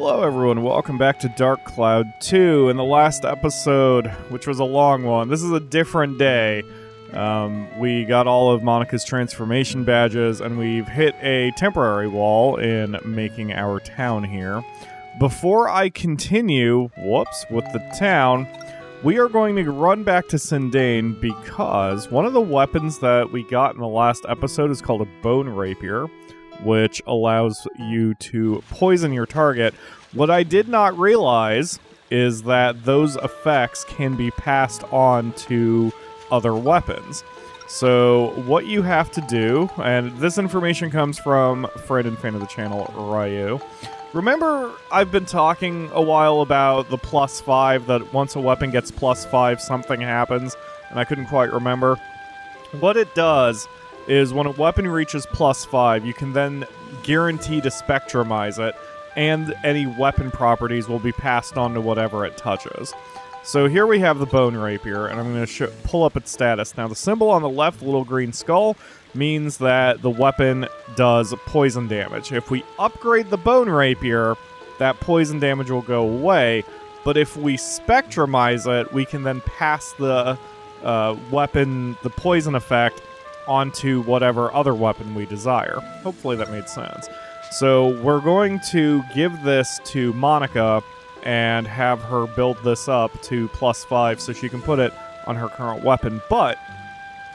Hello everyone, welcome back to Dark Cloud 2. In the last episode, which was a long one, this is a different day. We got all of Monica's transformation badges, and we've hit a temporary wall in making our town here. Before I continue, with the town, we are going to run back to Sindane because one of the weapons that we got in the last episode is called a bone rapier, which allows you to poison your target. What I did not realize is that those effects can be passed on to other weapons. So what you have to do, and this information comes from friend and fan of the channel, Ryu. Remember, I've been talking a while about the +5, that once a weapon gets +5, something happens, and I couldn't quite remember. What it does is when a weapon reaches +5, you can then guarantee to spectrumize it, and any weapon properties will be passed on to whatever it touches. So here we have the bone rapier, and I'm going to pull up its status. Now the symbol on the left, the little green skull, means that the weapon does poison damage. If we upgrade the bone rapier, that poison damage will go away, but if we spectrumize it, we can then pass the weapon, the poison effect, onto whatever other weapon we desire. Hopefully that made sense. So we're going to give this to Monica and have her build this up to +5 so she can put it on her current weapon. But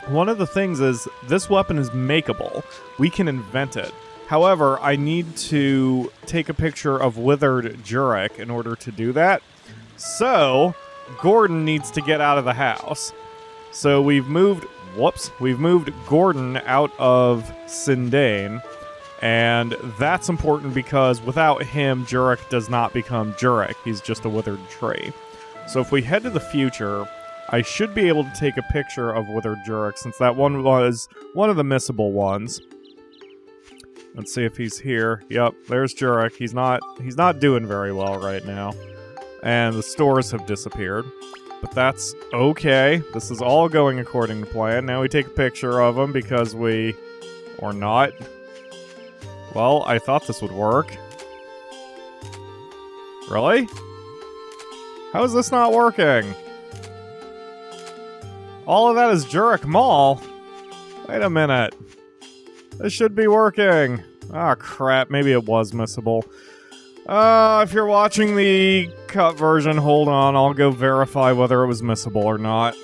one of the things is this weapon is makeable. We can invent it. However, I need to take a picture of withered Jurek in order to do that. So Gordon needs to get out of the house. So we've moved Gordon out of Sindane, and that's important because without him, Jurek does not become Jurek. He's just a withered tree. So if we head to the future, I should be able to take a picture of withered Jurek, since that one was one of the missable ones. Let's see if he's here. Yep, there's Jurek. He's not doing very well right now. And the stores have disappeared. But that's okay. This is all going according to plan. Now we take a picture of him because or not. Well, I thought this would work. Really? How is this not working? All of that is Jurek Mall? Wait a minute. This should be working. Ah, crap. Maybe it was missable. If you're watching the cut version, hold on, I'll go verify whether it was missable or not.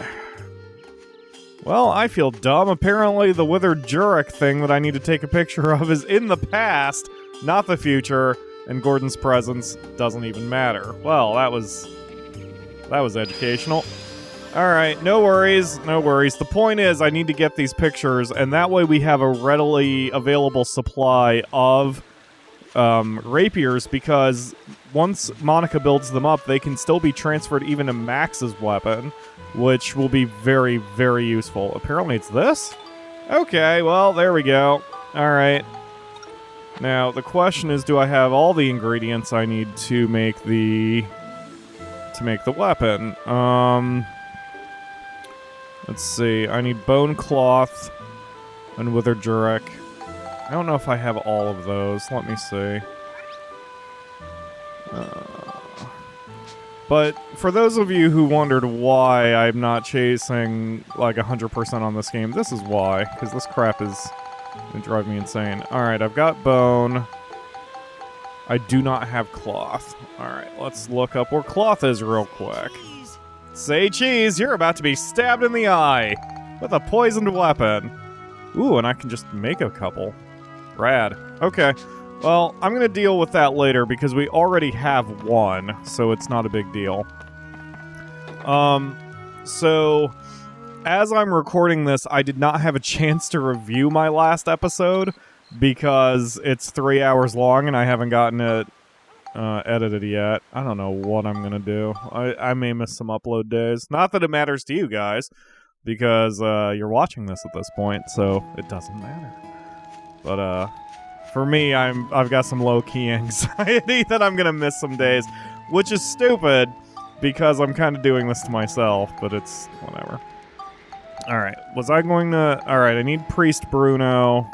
Well, I feel dumb. Apparently the withered Jurek thing that I need to take a picture of is in the past, not the future, and Gordon's presence doesn't even matter. Well, that was educational. Alright, no worries, no worries. The point is I need to get these pictures, and that way we have a readily available supply of rapiers, because once Monica builds them up, they can still be transferred even to Max's weapon, which will be very, very useful. Apparently it's this? Okay, well, there we go. Alright. Now, the question is, do I have all the ingredients I need to make the weapon? Let's see. I need bone cloth and withered Jurek. I don't know if I have all of those. Let me see. But for those of you who wondered why I'm not chasing like 100% on this game, this is why. Because this crap is going to drive me insane. Alright, I've got bone. I do not have cloth. Alright, let's look up where cloth is real quick. Say cheese, you're about to be stabbed in the eye with a poisoned weapon. Ooh, and I can just make a couple. Rad. Okay. Well, I'm gonna deal with that later because we already have one, so it's not a big deal. So as I'm recording this, I did not have a chance to review my last episode because it's 3 hours long and I haven't gotten it edited yet. I don't know what I'm gonna do. I may miss some upload days. Not that it matters to you guys, because you're watching this at this point, so it doesn't matter. But for me, I've got some low-key anxiety that I'm gonna miss some days, which is stupid because I'm kind of doing this to myself, but it's whatever. Alright, was I going to... Alright, I need Priest Bruno.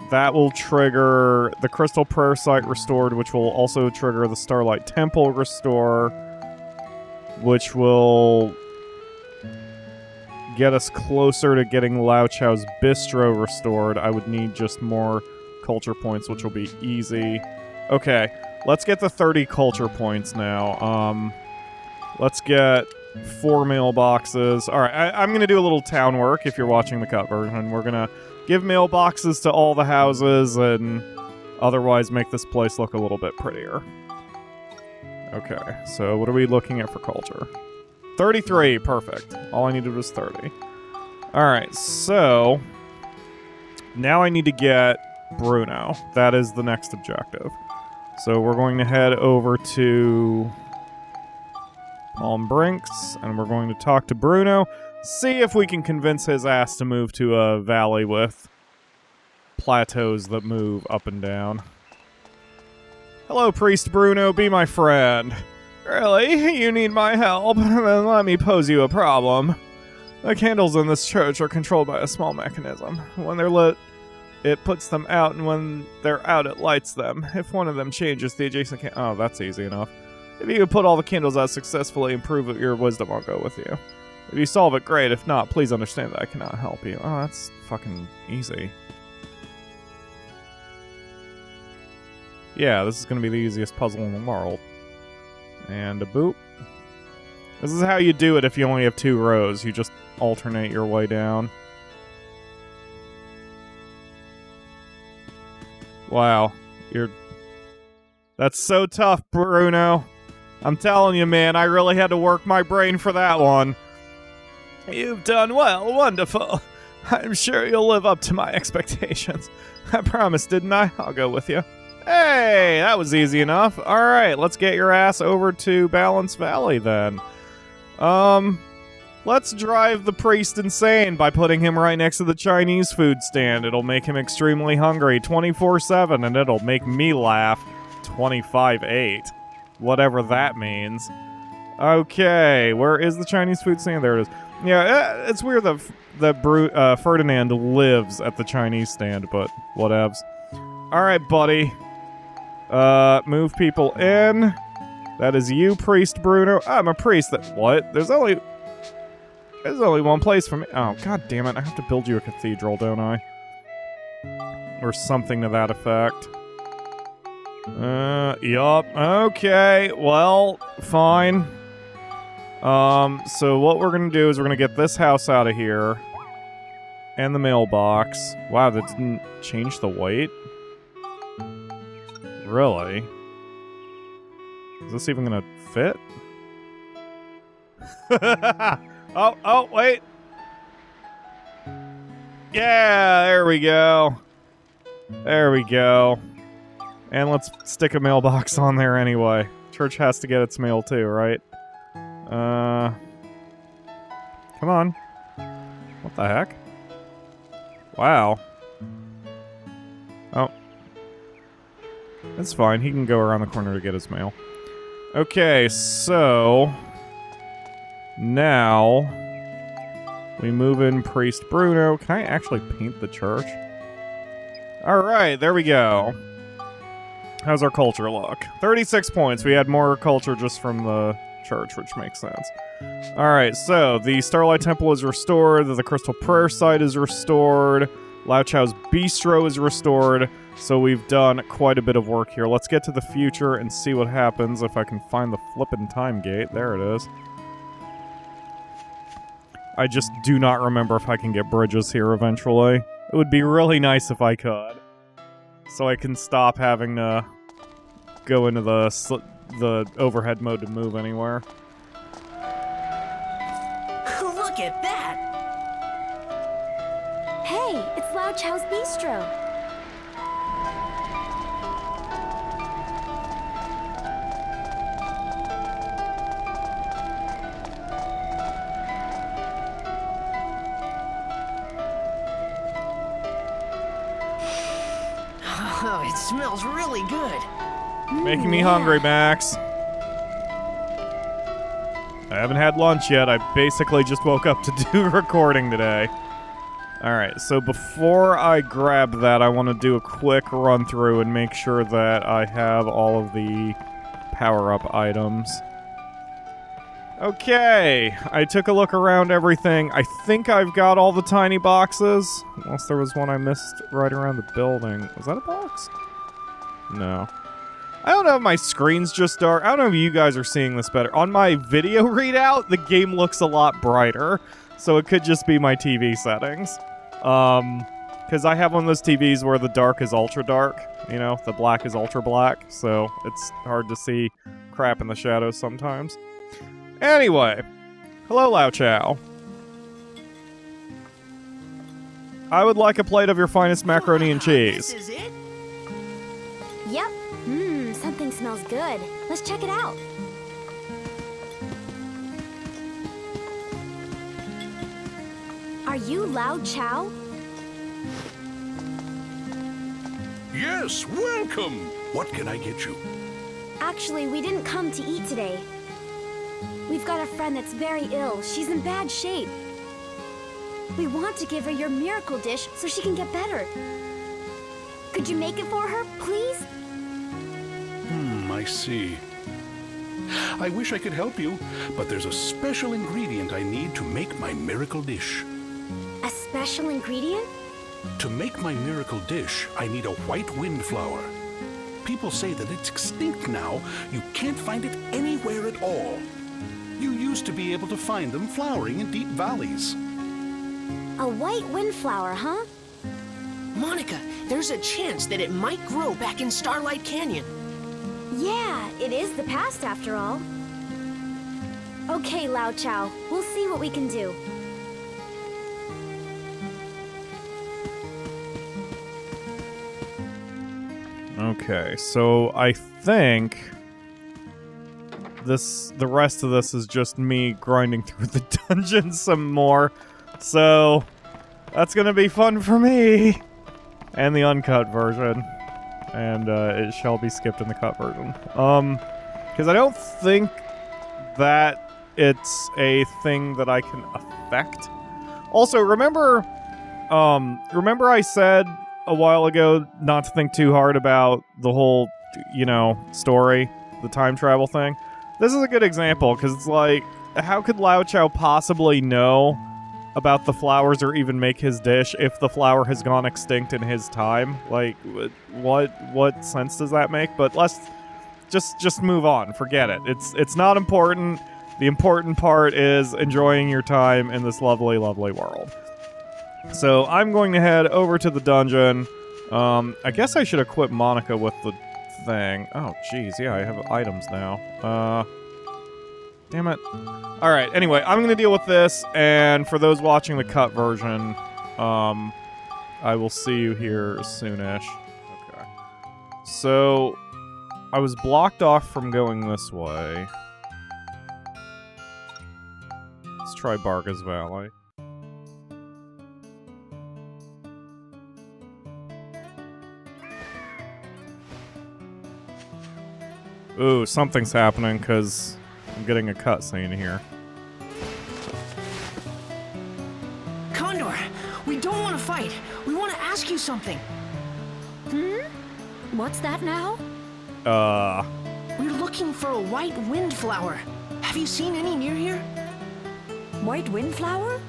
that will trigger the Crystal Prayer Site restored, which will also trigger the Starlight Temple restore, which will get us closer to getting Lao Chow's Bistro restored. I would need just more culture points, which will be easy. Okay, let's get the 30 culture points now. Let's get 4 mailboxes. Alright, I'm gonna do a little town work if you're watching the cut version. We're gonna give mailboxes to all the houses and otherwise make this place look a little bit prettier. Okay, so what are we looking at for culture? 33, perfect. All I needed was 30. Alright, so now I need to get Bruno. That is the next objective. So we're going to head over to Palm Brinks, and we're going to talk to Bruno, see if we can convince his ass to move to a valley with plateaus that move up and down. Hello, Priest Bruno, be my friend. Really? You need my help? Then let me pose you a problem. The candles in this church are controlled by a small mechanism. When they're lit, it puts them out, and when they're out, it lights them. If one of them changes, the adjacent oh, that's easy enough. If you put all the candles out successfully and prove it, your wisdom will go with you. If you solve it, great. If not, please understand that I cannot help you. Oh, that's fucking easy. Yeah, this is going to be the easiest puzzle in the world. And a boop. This is how you do it if you only have 2 rows. You just alternate your way down. Wow. That's so tough, Bruno. I'm telling you, man, I really had to work my brain for that one. You've done well. Wonderful. I'm sure you'll live up to my expectations. I promised, didn't I? I'll go with you. Hey, that was easy enough. Alright, let's get your ass over to Balance Valley, then. Let's drive the priest insane by putting him right next to the Chinese food stand. It'll make him extremely hungry 24/7, and it'll make me laugh 25/8. Whatever that means. Okay, where is the Chinese food stand? There it is. Yeah, it's weird that Ferdinand lives at the Chinese stand, but whatevs. Alright, buddy. Move people in. That is you, Priest Bruno. I'm a priest. What? There's only one place for me. Oh, god damn it. I have to build you a cathedral, don't I? Or something to that effect. Yup. Okay, well, fine. So what we're gonna do is we're gonna get this house out of here. And the mailbox. Wow, that didn't change the weight? Really? Is this even gonna fit? Oh, wait! Yeah, there we go. There we go. And let's stick a mailbox on there anyway. Church has to get its mail too, right? Come on. What the heck? Wow. Oh. That's fine. He can go around the corner to get his mail. Okay, so... now... we move in Priest Bruno. Can I actually paint the church? Alright, there we go. How's our culture look? 36 points. We had more culture just from the church, which makes sense. Alright, so the Starlight Temple is restored, the Crystal Prayer Site is restored, Lao Chow's Bistro is restored, so we've done quite a bit of work here. Let's get to the future and see what happens if I can find the flippin' time gate. There it is. I just do not remember if I can get bridges here eventually. It would be really nice if I could. So I can stop having to go into the overhead mode to move anywhere. Look at that! Hey, it's Lao Chow's Bistro. Oh, it smells really good. Making me hungry, Max. I haven't had lunch yet. I basically just woke up to do recording today. Alright, so before I grab that, I want to do a quick run through and make sure that I have all of the power-up items. Okay, I took a look around everything. I think I've got all the tiny boxes. Unless there was one I missed right around the building. Was that a box? No. I don't know if my screen's just dark. I don't know if you guys are seeing this better. On my video readout, the game looks a lot brighter. So it could just be my TV settings. Because I have one of those TVs where the dark is ultra dark. You know, the black is ultra black. So it's hard to see crap in the shadows sometimes. Anyway, hello Lao Chow. I would like a plate of your finest macaroni and cheese. This is it? Yep. Something smells good. Let's check it out. Are you Lao Chow? Yes, welcome. What can I get you? Actually, we didn't come to eat today. We've got a friend that's very ill. She's in bad shape. We want to give her your miracle dish so she can get better. Could you make it for her, please? I see. I wish I could help you, but there's a special ingredient I need to make my miracle dish. A special ingredient? To make my miracle dish, I need a white windflower. People say that it's extinct now. You can't find it anywhere at all. You used to be able to find them flowering in deep valleys. A white windflower, huh? Monica, there's a chance that it might grow back in Starlight Canyon. Yeah, it is the past after all. Okay, Lao Chow, we'll see what we can do. Okay, so I think the rest of this is just me grinding through the dungeon some more. So that's gonna be fun for me. And the uncut version. And it shall be skipped in the cut version. Because I don't think that it's a thing that I can affect. Also, remember I said a while ago not to think too hard about the whole, story, the time travel thing? This is a good example, because it's like, how could Lao Chow possibly know about the flowers or even make his dish if the flower has gone extinct in his time? Like, what sense does that make? But let's just move on. Forget it. It's not important. The important part is enjoying your time in this lovely, lovely world. So I'm going to head over to the dungeon. I guess I should equip Monica with the thing. Oh, jeez. Yeah, I have items now. Damn it. Alright, anyway, I'm going to deal with this, and for those watching the cut version, I will see you here soonish. Okay. So, I was blocked off from going this way. Let's try Barga's Valley. Ooh, something's happening, because I'm getting a cutscene here. Condor, we don't want to fight. We want to ask you something. What's that now? We're looking for a white windflower. Have you seen any near here? White windflower?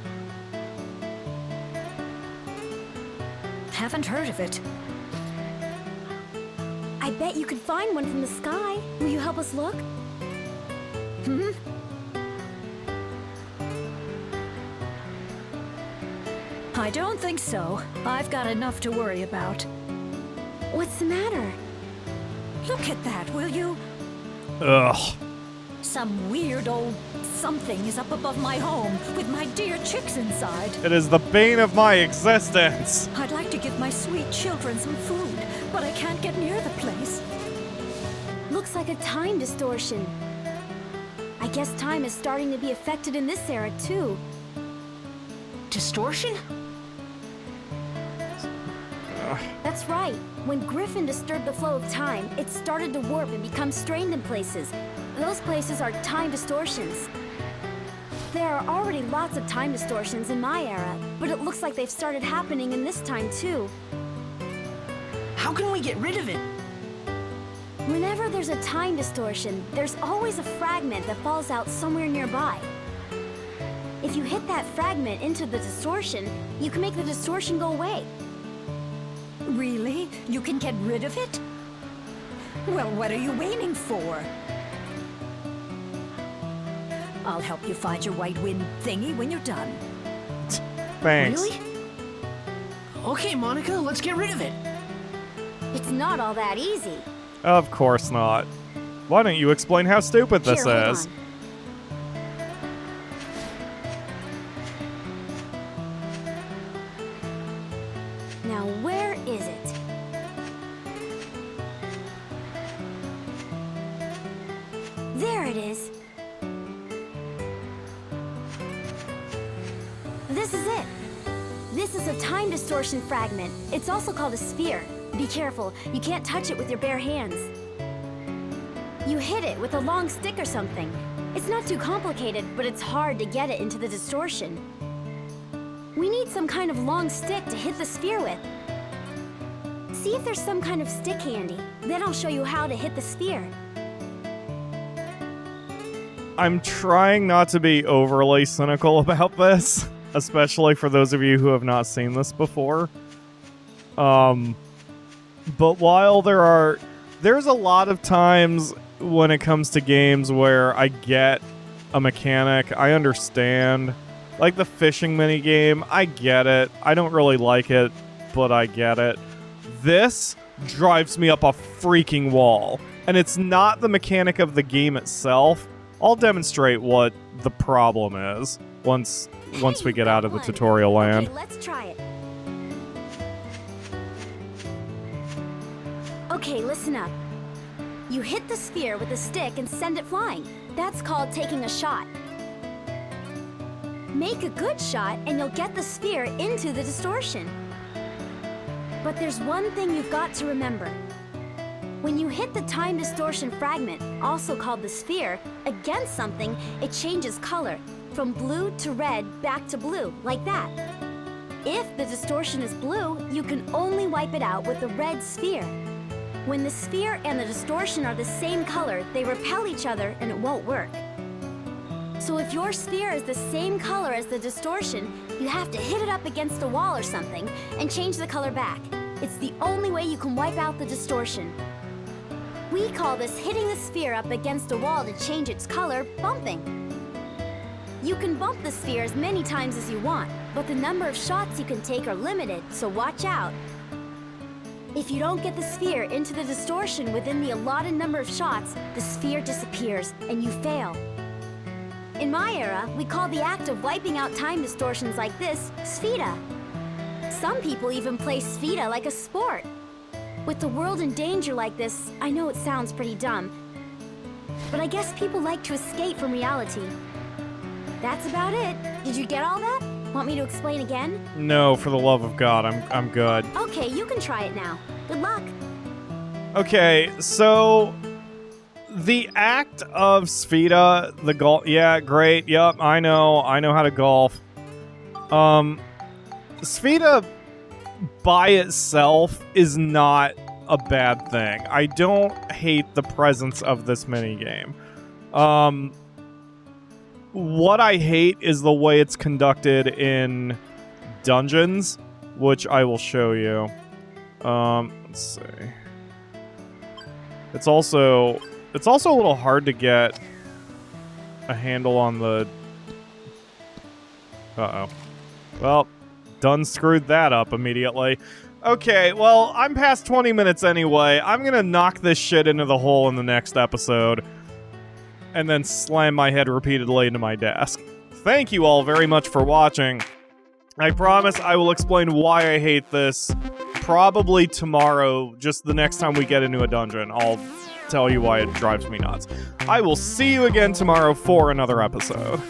Haven't heard of it. I bet you could find one from the sky. Will you help us look? I don't think so. I've got enough to worry about. What's the matter? Look at that, will you? Ugh. Some weird old something is up above my home with my dear chicks inside. It is the bane of my existence. I'd like to give my sweet children some food, but I can't get near the place. Looks like a time distortion. I guess time is starting to be affected in this era, too. Distortion? That's right. When Griffin disturbed the flow of time, it started to warp and become strained in places. Those places are time distortions. There are already lots of time distortions in my era, but it looks like they've started happening in this time too. How can we get rid of it? Whenever there's a time distortion, there's always a fragment that falls out somewhere nearby. If you hit that fragment into the distortion, you can make the distortion go away. Really? You can get rid of it? Well, what are you waiting for? I'll help you find your white wind thingy when you're done. Thanks. Really? Okay, Monica, let's get rid of it. It's not all that easy. Of course not. Why don't you explain how stupid this Here, hold is? on. Now, where is it? There it is. This is it. This is a time distortion fragment. It's also called a sphere. Be careful, you can't touch it with your bare hands. You hit it with a long stick or something. It's not too complicated, but it's hard to get it into the distortion. We need some kind of long stick to hit the sphere with. See if there's some kind of stick handy. Then I'll show you how to hit the sphere. I'm trying not to be overly cynical about this, especially for those of you who have not seen this before. But while there's a lot of times when it comes to games where I get a mechanic, I understand. Like the fishing minigame, I get it. I don't really like it, but I get it. This drives me up a freaking wall. And it's not the mechanic of the game itself. I'll demonstrate what the problem is once we get out of the tutorial land. Okay, let's try it. Okay, listen up. You hit the sphere with a stick and send it flying. That's called taking a shot. Make a good shot and you'll get the sphere into the distortion. But there's one thing you've got to remember. When you hit the time distortion fragment, also called the sphere, against something, it changes color, from blue to red back to blue, like that. If the distortion is blue, you can only wipe it out with a red sphere. When the sphere and the distortion are the same color, they repel each other and it won't work. So if your sphere is the same color as the distortion, you have to hit it up against a wall or something and change the color back. It's the only way you can wipe out the distortion. We call this hitting the sphere up against a wall to change its color bumping. You can bump the sphere as many times as you want, but the number of shots you can take are limited, so watch out. If you don't get the sphere into the distortion within the allotted number of shots, the sphere disappears and you fail. In my era, we call the act of wiping out time distortions like this Sfida. Some people even play Sfida like a sport. With the world in danger like this, I know it sounds pretty dumb, but I guess people like to escape from reality. That's about it. Did you get all that? Want me to explain again? No, for the love of God, I'm good. Okay, you can try it now. Good luck. Okay, so the act of Sfida, the golf, yeah, great, yep, I know how to golf. Sfida by itself is not a bad thing. I don't hate the presence of this minigame. What I hate is the way it's conducted in dungeons, which I will show you. Let's see. It's also a little hard to get a handle on the... Uh-oh. Well, done screwed that up immediately. Okay, well, I'm past 20 minutes anyway. I'm gonna knock this shit into the hole in the next episode, and then slam my head repeatedly into my desk. Thank you all very much for watching. I promise I will explain why I hate this probably tomorrow, just the next time we get into a dungeon. I'll tell you why it drives me nuts. I will see you again tomorrow for another episode.